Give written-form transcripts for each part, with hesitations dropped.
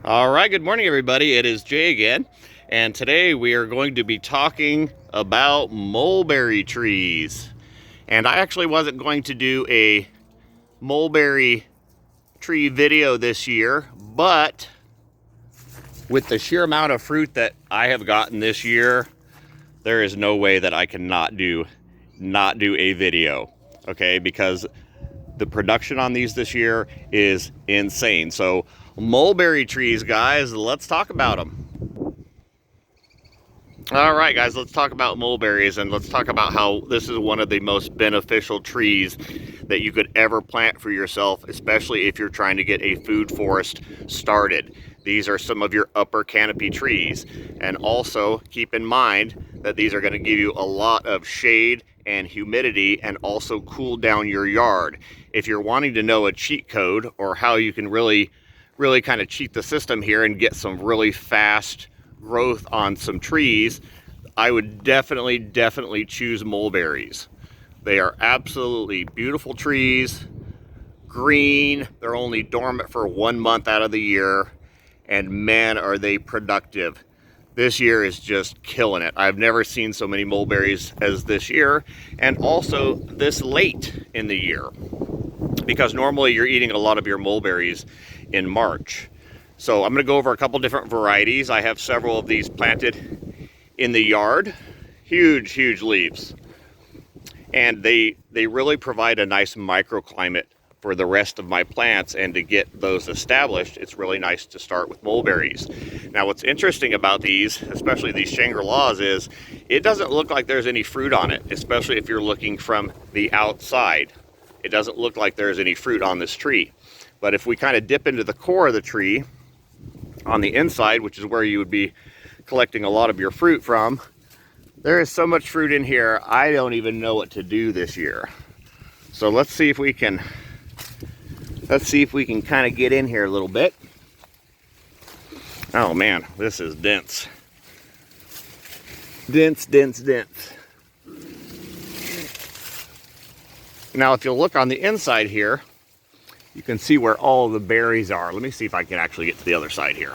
All right, good morning, everybody. It is Jay again, and today we are going to be talking about mulberry trees. And I actually wasn't going to do a mulberry tree video this year, but with the sheer amount of fruit that I have gotten this year, there is no way that I cannot do a video, okay? Because the production on these this year is insane. So mulberry trees, guys, let's talk about them. All right, guys, let's talk about mulberries, and let's talk about how this is one of the most beneficial trees that you could ever plant for yourself, especially if you're trying to get a food forest started. These are some of your upper canopy trees, and also keep in mind that these are going to give you a lot of shade and humidity and also cool down your yard. If you're wanting to know a cheat code or how you can really kind of cheat the system here and get some really fast growth on some trees, I would definitely choose mulberries. They are absolutely beautiful trees, green. They're only dormant for 1 month out of the year, and man, are they productive. This year is just killing it. I've never seen so many mulberries as this year, and also this late in the year, because normally you're eating a lot of your mulberries in March. So I'm going to go over a couple different varieties. I have several of these planted in the yard. Huge leaves. And they really provide a nice microclimate for the rest of my plants, and to get those established, it's really nice to start with mulberries. Now, what's interesting about these, especially these Shangri-Las, is it doesn't look like there's any fruit on it, especially if you're looking from the outside. It doesn't look like there's any fruit on this tree. But if we kind of dip into the core of the tree, on the inside, which is where you would be collecting a lot of your fruit from, there is so much fruit in here, I don't even know what to do this year. So let's see if we can kind of get in here a little bit. Oh man, this is dense. Dense. Now, if you look on the inside here, you can see where all the berries are. Let me see if I can actually get to the other side here.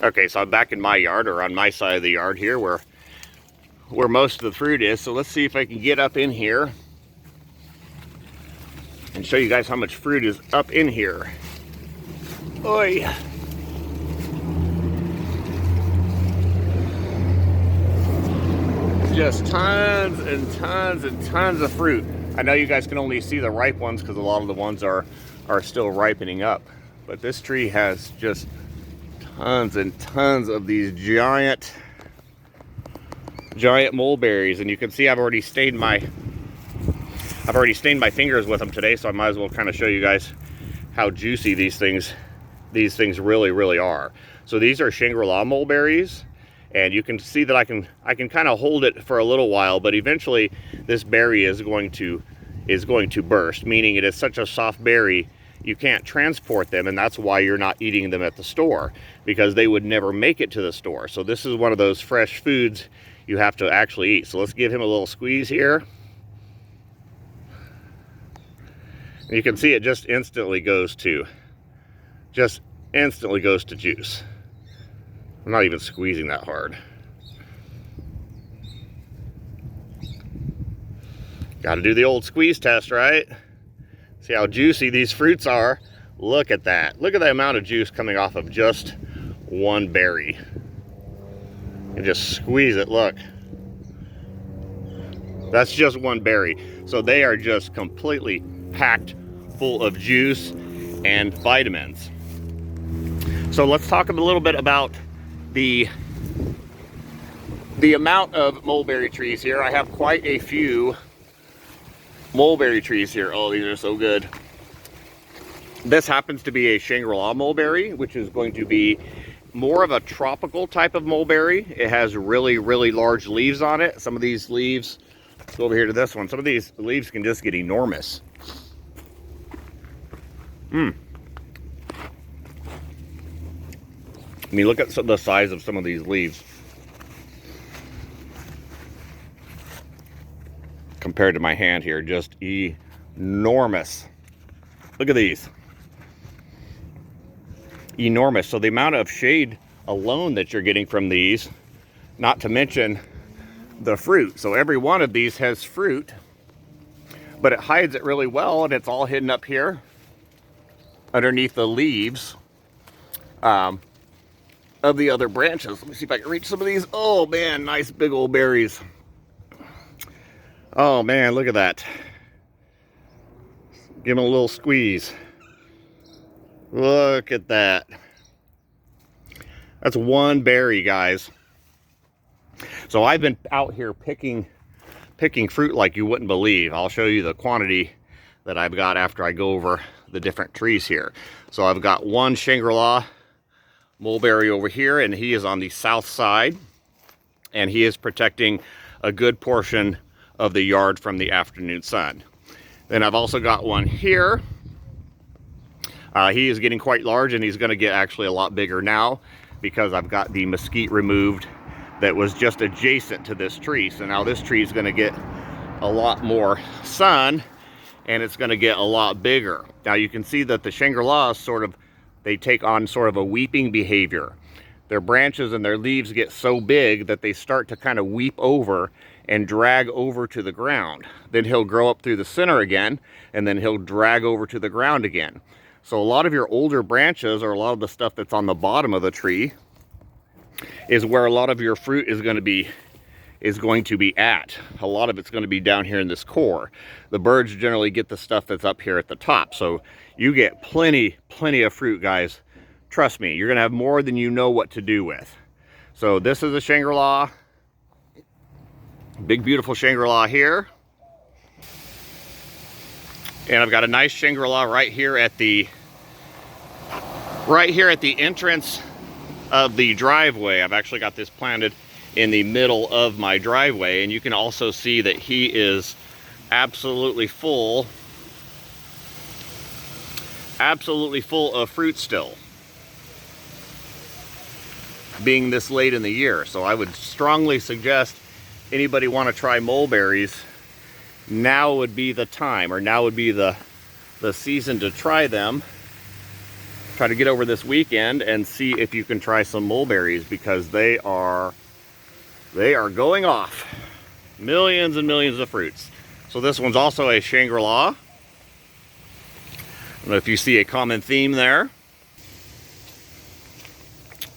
Okay, so I'm back in my yard, or on my side of the yard here, where most of the fruit is. So let's see if I can get up in here and show you guys how much fruit is up in here. Oi! Just tons and tons of fruit. I know you guys can only see the ripe ones because a lot of the ones are still ripening up. But this tree has just tons and tons of these giant mulberries, and you can see I've already stained my fingers with them today, so I might as well kind of show you guys how juicy these things really are. So these are Shangri-La mulberries, and you can see that I can kind of hold it for a little while, but eventually this berry is going to burst, meaning it is such a soft berry you can't transport them, and that's why you're not eating them at the store, because they would never make it to the store. So this is one of those fresh foods you have to actually eat. So let's give him a little squeeze here. And you can see it just instantly goes to juice. I'm not even squeezing that hard. Got to do the old squeeze test, right? See how juicy these fruits are. Look at that. Look at the amount of juice coming off of just one berry. And just squeeze it, look. That's just one berry. So they are just completely packed full of juice and vitamins. So let's talk a little bit about the amount of mulberry trees here. I have quite a few mulberry trees here. Oh, these are so good. This happens to be a Shangri-La mulberry, which is going to be more of a tropical type of mulberry. It has really large leaves on it. Some of these leaves, let's go over here to this one. Some of these leaves can just get enormous. I mean, look at the size of some of these leaves compared to my hand here. Just enormous. Look at these. enormous. So the amount of shade alone that you're getting from these, not to mention the fruit. So every one of these has fruit, but it hides it really well, and it's all hidden up here underneath the leaves of the other branches. Let me see if I can reach some of these. Oh man, nice big old berries. Oh man, look at that. Give them a little squeeze. Look at that. That's one berry, guys. So I've been out here picking fruit like you wouldn't believe. I'll show you the quantity that I've got after I go over the different trees here. So I've got one Shangri-La mulberry over here, and he is on the south side, and he is protecting a good portion of the yard from the afternoon sun. Then I've also got one here. He is getting quite large, and he's going to get actually a lot bigger now because I've got the mesquite removed that was just adjacent to this tree. So now this tree is going to get a lot more sun, and it's going to get a lot bigger. Now you can see that the Shangri-La they take on sort of a weeping behavior. Their branches and their leaves get so big that they start to kind of weep over and drag over to the ground. Then he'll grow up through the center again, and then he'll drag over to the ground again. So a lot of your older branches, or a lot of the stuff that's on the bottom of the tree, is where a lot of your fruit is going to be at. A lot of it's going to be down here in this core. The birds generally get the stuff that's up here at the top. So you get plenty of fruit, guys. Trust me, you're going to have more than you know what to do with. So this is a Shangri-La. Big, beautiful Shangri-La here. And I've got a nice Shangri-La right here at the entrance of the driveway. I've actually got this planted in the middle of my driveway, and you can also see that he is absolutely full of fruit still, being this late in the year. So I would strongly suggest anybody want to try mulberries, now would be the time, or now would be the season to try them. Try to get over this weekend and see if you can try some mulberries, because they are going off. Millions and millions of fruits. So this one's also a Shangri-La. I don't know if you see a common theme there.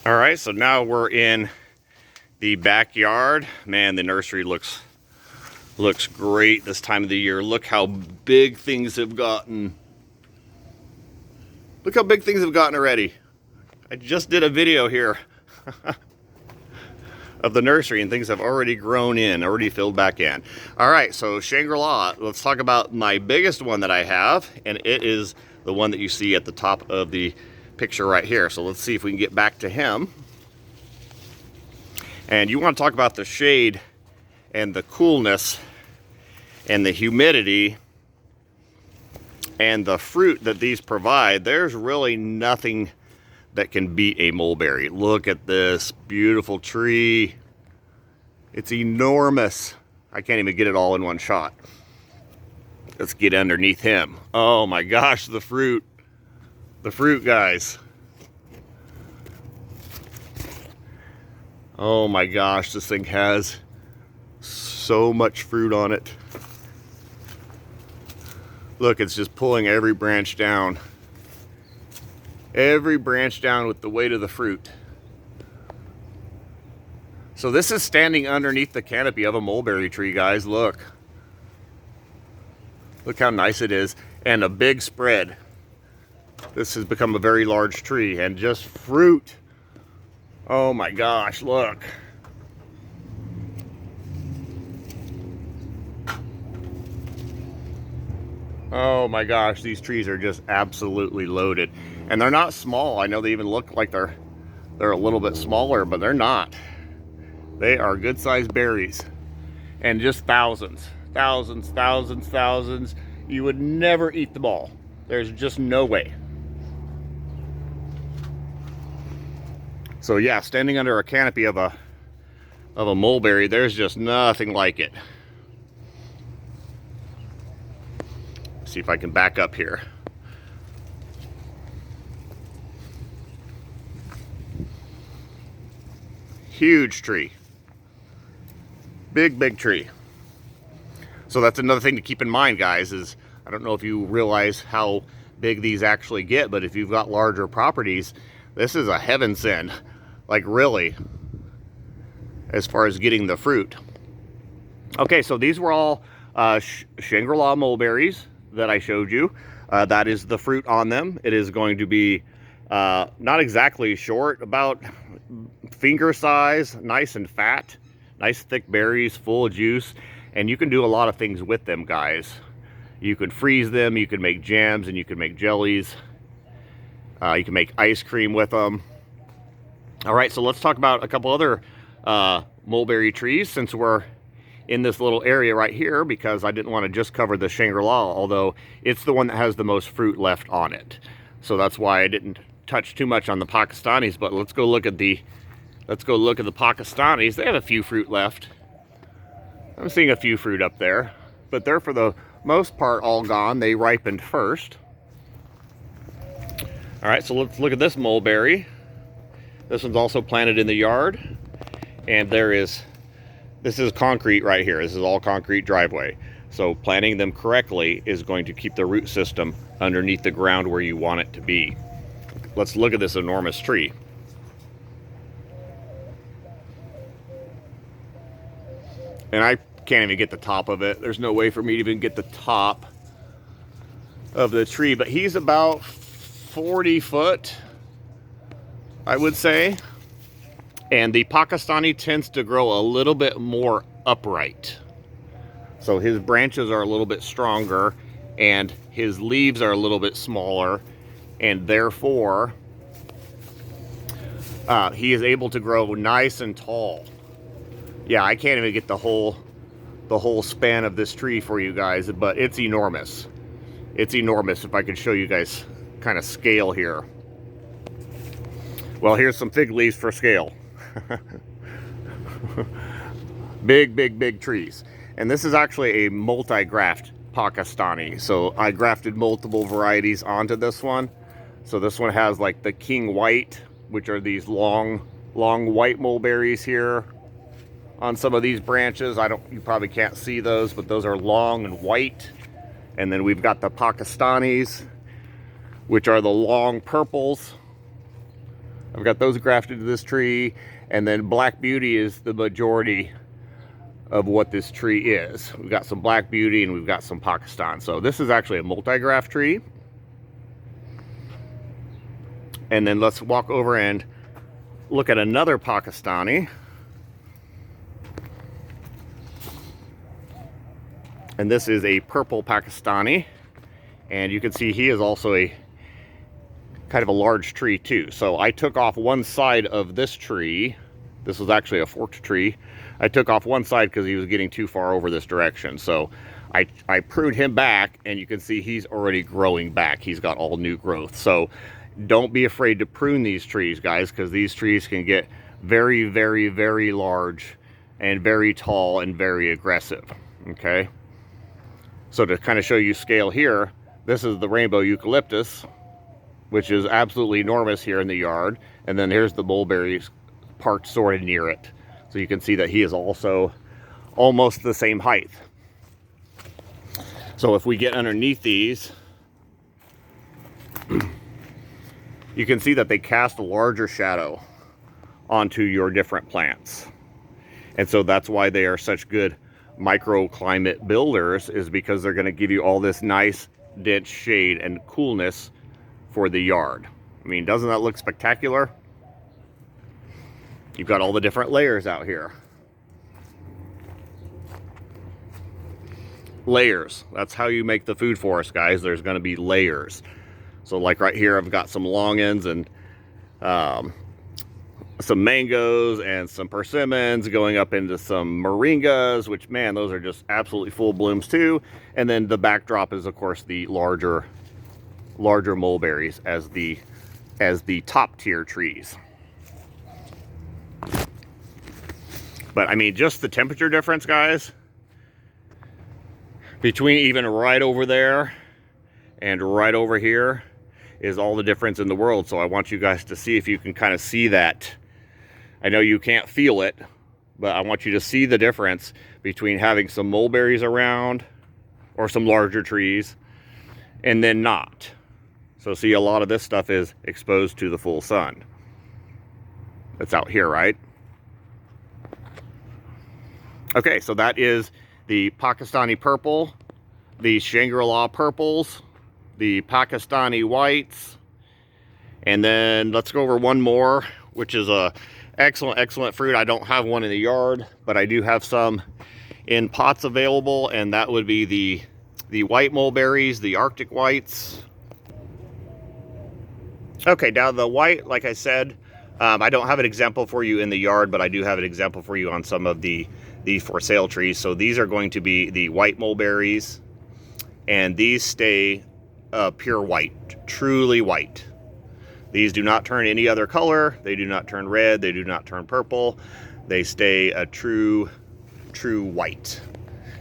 All right, so now we're in the backyard. Man, the nursery looks great this time of the year. Look how big things have gotten. Look how big things have gotten already. I just did a video here of the nursery, and things have already grown in, already filled back in. All right, so Shangri-La, let's talk about my biggest one that I have, and it is the one that you see at the top of the picture right here. So let's see if we can get back to him. And you want to talk about the shade and the coolness and the humidity and the fruit that these provide. There's really nothing that can beat a mulberry. Look at this beautiful tree. It's enormous. I can't even get it all in one shot. Let's get underneath him. Oh my gosh, the fruit. The fruit, guys. Oh my gosh, this thing has so much fruit on it. Look, it's just pulling every branch down. Every branch down with the weight of the fruit. So this is standing underneath the canopy of a mulberry tree, guys. Look. Look how nice it is. And a big spread. This has become a very large tree, and just fruit. Oh my gosh, look. Oh my gosh, these trees are just absolutely loaded. And they're not small. I know they even look like they're a little bit smaller, but they're not. They are good-sized berries. And just thousands. Thousands, thousands, thousands. You would never eat them all. There's just no way. So yeah, standing under a canopy of a mulberry, there's just nothing like it. See if I can back up here. Huge tree. Big, big tree. So that's another thing to keep in mind, guys, is I don't know if you realize how big these actually get, but if you've got larger properties, this is a heaven send. Like, really, as far as getting the fruit. Okay, so these were all Shangri-La mulberries that I showed you. That is the fruit on them. It is going to be not exactly short, about finger size, nice and fat, nice thick berries, full of juice, and you can do a lot of things with them, guys. You can freeze them, you can make jams, and you can make jellies. You can make ice cream with them. All right, so let's talk about a couple other mulberry trees, since we're in this little area right here, because I didn't want to just cover the Shangri-La, although it's the one that has the most fruit left on it. So that's why I didn't touch too much on the Pakistanis. But let's go look at the Pakistanis. They have a few fruit left. I'm seeing a few fruit up there, but they're for the most part all gone. They ripened first. All right, so let's look at this mulberry. This one's also planted in the yard, and this is concrete right here. This is all concrete driveway. So planting them correctly is going to keep the root system underneath the ground where you want it to be. Let's look at this enormous tree. And I can't even get the top of it. There's no way for me to even get the top of the tree, but he's about 40 foot, I would say. And the Pakistani tends to grow a little bit more upright. So his branches are a little bit stronger and his leaves are a little bit smaller, and therefore he is able to grow nice and tall. Yeah, I can't even get the whole span of this tree for you guys, but it's enormous. It's enormous. If I could show you guys kind of scale here. Well, here's some fig leaves for scale. Big, big, big trees. And this is actually a multi-graft Pakistani. So I grafted multiple varieties onto this one. So this one has like the king white, which are these long white mulberries here on some of these branches. You probably can't see those, but those are long and white. And then we've got the Pakistanis, which are the long purples. I've got those grafted to this tree. And then Black Beauty is the majority of what this tree is. We've got some Black Beauty and we've got some Pakistan. So this is actually a multi-graft tree. And then let's walk over and look at another Pakistani. And this is a purple Pakistani. And you can see he is also a kind of a large tree too. So I took off one side of this tree. This was actually a forked tree. I took off one side because he was getting too far over this direction. So I pruned him back, and you can see he's already growing back. He's got all new growth. So don't be afraid to prune these trees, guys, because these trees can get very, very, very large and very tall and very aggressive. Okay. So to kind of show you scale here, this is the rainbow eucalyptus, which is absolutely enormous here in the yard. And then here's the mulberries parked sort of near it. So you can see that he is also almost the same height. So if we get underneath these, you can see that they cast a larger shadow onto your different plants. And so that's why they are such good microclimate builders, is because they're going to give you all this nice dense shade and coolness for the yard. I mean, doesn't that look spectacular? You've got all the different layers out here. Layers. That's how you make the food forest, guys. There's going to be layers. So like right here, I've got some long ends and some mangoes and some persimmons going up into some moringas, which, man, those are just absolutely full blooms too. And then the backdrop is, of course, the larger mulberries as the top tier trees. But I mean, just the temperature difference, guys, between even right over there and right over here is all the difference in the world. So I want you guys to see if you can kind of see that I know you can't feel it, but I want you to see the difference between having some mulberries around or some larger trees and then not. So see, a lot of this stuff is exposed to the full sun. It's out here, right? Okay, so that is the Pakistani purple, the Shangri-La purples, the Pakistani whites, and then let's go over one more, which is a excellent fruit. I don't have one in the yard, but I do have some in pots available, and that would be the white mulberries, the Arctic whites. Okay, now the white, like I said, I don't have an example for you in the yard, but I do have an example for you on some of the for sale trees. So these are going to be the white mulberries, and these stay pure white, truly white. These do not turn any other color. They do not turn red. They do not turn purple. They stay a true white.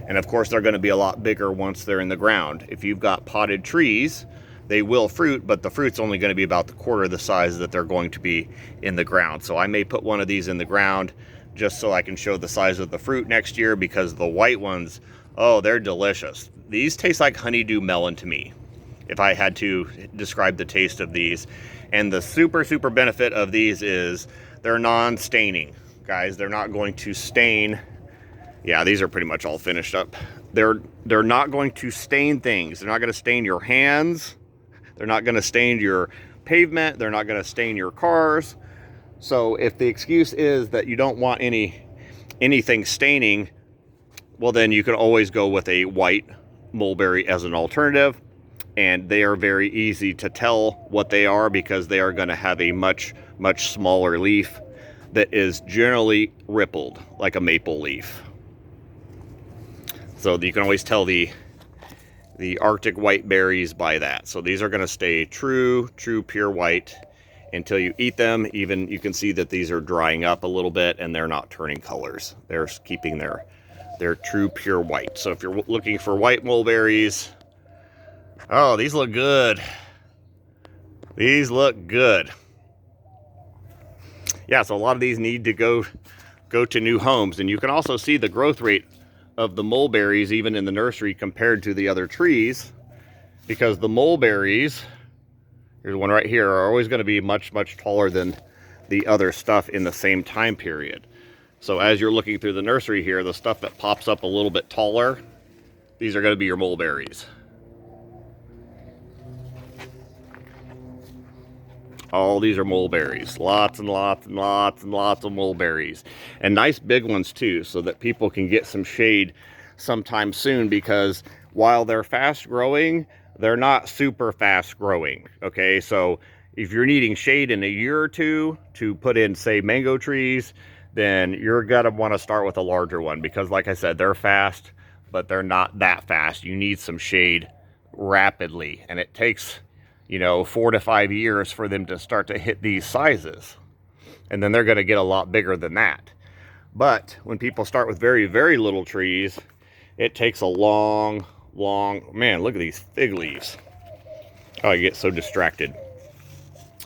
And of course, they're going to be a lot bigger once they're in the ground. If you've got potted trees, they will fruit, but the fruit's only going to be about the quarter of the size that they're going to be in the ground. So I may put one of these in the ground just so I can show the size of the fruit next year, because the white ones, oh, they're delicious. These taste like honeydew melon to me, if I had to describe the taste of these. And the super benefit of these is they're non-staining. Guys, they're not going to stain. Yeah, these are pretty much all finished up. They're not going to stain things. They're not going to stain your hands. They're not going to stain your pavement. They're not going to stain your cars. So if the excuse is that you don't want anything staining, well, then you can always go with a white mulberry as an alternative. And they are very easy to tell what they are, because they are going to have a much smaller leaf that is generally rippled like a maple leaf. So you can always tell the Arctic white berries by that. So these are going to stay true pure white until you eat them. Even you can see that these are drying up a little bit and they're not turning colors. They're keeping their true pure white. So if you're looking for white mulberries, oh, these look good. These look good. Yeah, so a lot of these need to go to new homes. And you can also see the growth rate of the mulberries even in the nursery compared to the other trees, because the mulberries, here's one right here, are always going to be much taller than the other stuff in the same time period. So as you're looking through the nursery here, the stuff that pops up a little bit taller, these are going to be your mulberries. All these are mulberries. Lots and lots of mulberries. And nice big ones too, so that people can get some shade sometime soon, because while they're fast growing, they're not super fast growing. Okay, so if you're needing shade in a year or two to put in, say, mango trees, then you're gonna want to start with a larger one, because like I said, they're fast, but they're not that fast. You need some shade rapidly, and it takes, 4 to 5 years for them to start to hit these sizes. And then they're going to get a lot bigger than that. But when people start with very little trees, it takes a long, man, look at these fig leaves. Oh, I get so distracted.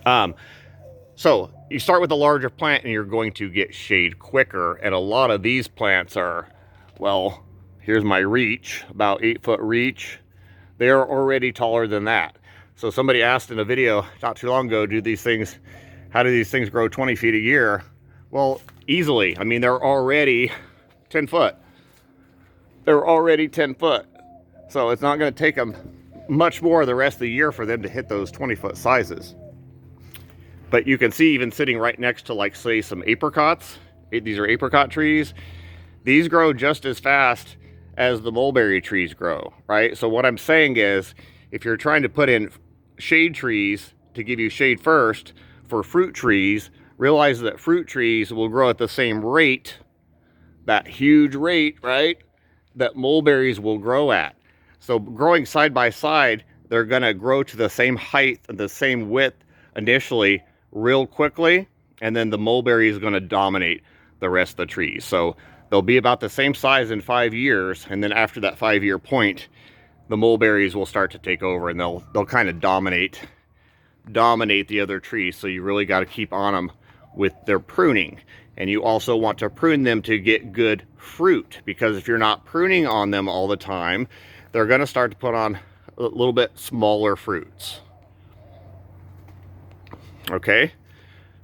So you start with a larger plant and you're going to get shade quicker. And a lot of these plants are, well, here's my reach, about 8-foot reach. They're already taller than that. So somebody asked in a video not too long ago, how do these things grow 20 feet a year? Well, easily. I mean, they're already 10 foot. They're already 10 foot. So it's not going to take them much more the rest of the year for them to hit those 20-foot sizes. But you can see, even sitting right next to, like, say, some apricots. These are apricot trees. These grow just as fast as the mulberry trees grow, right? So what I'm saying is, if you're trying to put in shade trees to give you shade first for fruit trees, realize that fruit trees will grow at the same rate, that huge rate, right, that mulberries will grow at. So growing side by side, they're going to grow to the same height and the same width initially real quickly, and then the mulberry is going to dominate the rest of the trees. So they'll be about the same size in 5 years, and then after that 5-year point, the mulberries will start to take over, and they'll kind of dominate the other trees. So you really got to keep on them with their pruning. And you also want to prune them to get good fruit, because if you're not pruning on them all the time, they're going to start to put on a little bit smaller fruits. Okay.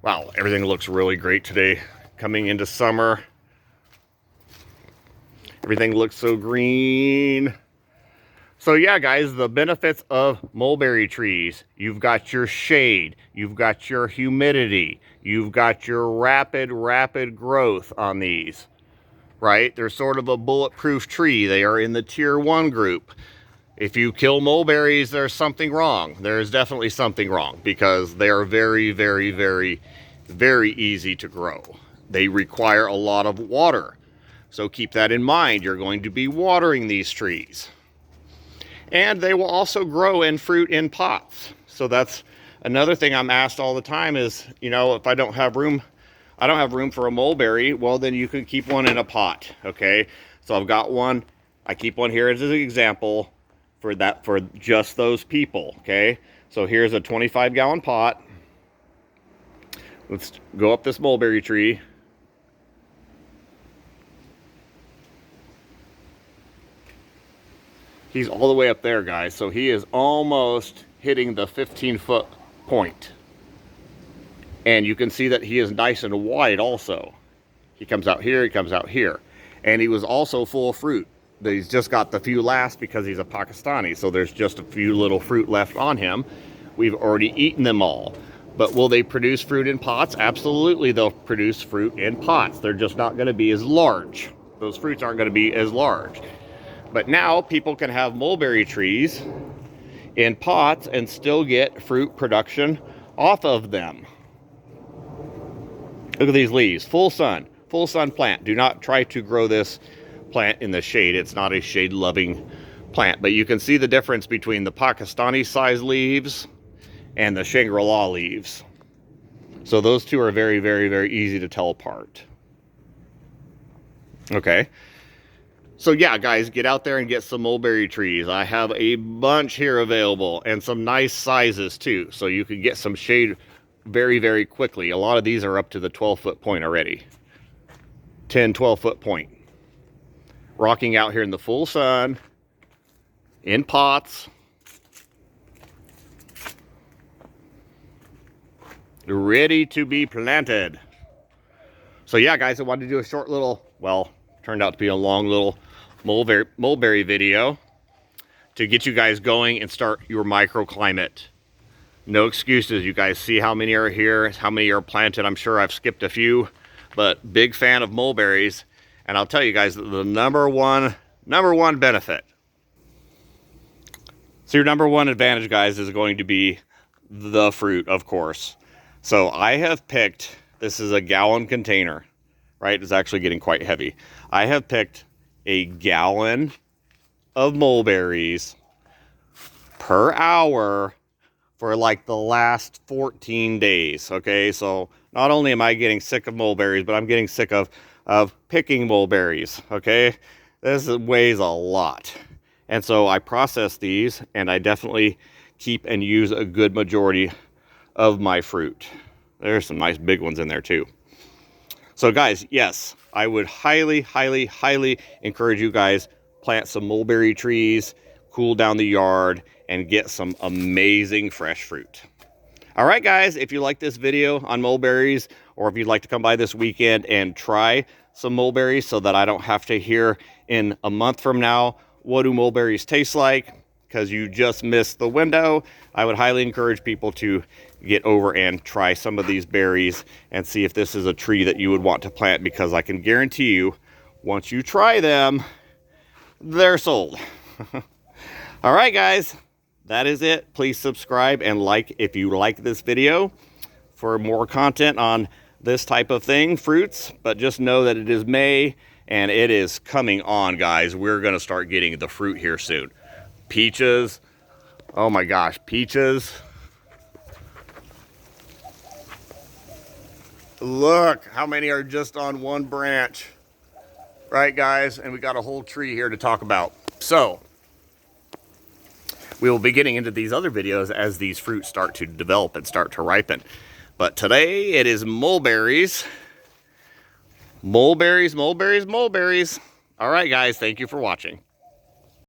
Wow, everything looks really great today. Coming into summer. Everything looks so green. So yeah, guys, the benefits of mulberry trees. You've got your shade. You've got your humidity. You've got your rapid growth on these, right? They're sort of a bulletproof tree. They are in the tier 1 group. If you kill mulberries, there's something wrong. There's definitely something wrong, because they are very easy to grow. They require a lot of water. So keep that in mind. You're going to be watering these trees. And they will also grow and fruit in pots. So that's another thing I'm asked all the time is, you know, if I don't have room for a mulberry, well, then you can keep one in a pot, okay? So I've got one, I keep one here as an example for just those people, okay? So here's a 25-gallon pot. Let's go up this mulberry tree. He's all the way up there, guys, so he is almost hitting the 15-foot point. And you can see that he is nice and wide also. He comes out here, he comes out here. And he was also full of fruit. He's just got the few last because he's a Pakistani, so there's just a few little fruit left on him. We've already eaten them all. But will they produce fruit in pots? Absolutely, they'll produce fruit in pots. They're just not going to be as large. Those fruits aren't going to be as large. But now people can have mulberry trees in pots and still get fruit production off of them. Look at these leaves, full sun plant. Do not try to grow this plant in the shade. It's not a shade loving plant, but you can see the difference between the Pakistani size leaves and the Shangri-La leaves. So those two are very easy to tell apart. Okay. So yeah, guys, get out there and get some mulberry trees. I have a bunch here available, and some nice sizes too. So you can get some shade very quickly. A lot of these are up to the 12-foot point already. 10, 12-foot point. Rocking out here in the full sun, in pots. Ready to be planted. So yeah, guys, I wanted to do a short little, well, turned out to be a long little mulberry video to get you guys going and start your microclimate. No excuses. You guys see how many are here, how many are planted. I'm sure I've skipped a few, but big fan of mulberries. And I'll tell you guys the number one benefit. So your number one advantage, guys, is going to be the fruit, of course. So I have picked, this is a gallon container, right? It's actually getting quite heavy. I have picked a gallon of mulberries per hour for like the last 14 days, okay? So not only am I getting sick of mulberries, but I'm getting sick of picking mulberries, okay? This weighs a lot. And so I process these, and I definitely keep and use a good majority of my fruit. There's some nice big ones in there too. So guys, yes, I would highly encourage you guys, plant some mulberry trees, cool down the yard, and get some amazing fresh fruit. All right, guys, if you like this video on mulberries, or if you'd like to come by this weekend and try some mulberries so that I don't have to hear in a month from now, what do mulberries taste like? Because you just missed the window, I would highly encourage people to get over and try some of these berries and see if this is a tree that you would want to plant, because I can guarantee you, once you try them, they're sold. All right, guys, that is it. Please subscribe and like if you like this video for more content on this type of thing, fruits. But just know that it is May and it is coming on, guys. We're going to start getting the fruit here soon. Peaches. Oh my gosh, peaches. Look how many are just on one branch. Right, guys? And we got a whole tree here to talk about. So we will be getting into these other videos as these fruits start to develop and start to ripen. But today it is mulberries. Mulberries, mulberries, mulberries. All right, guys, thank you for watching.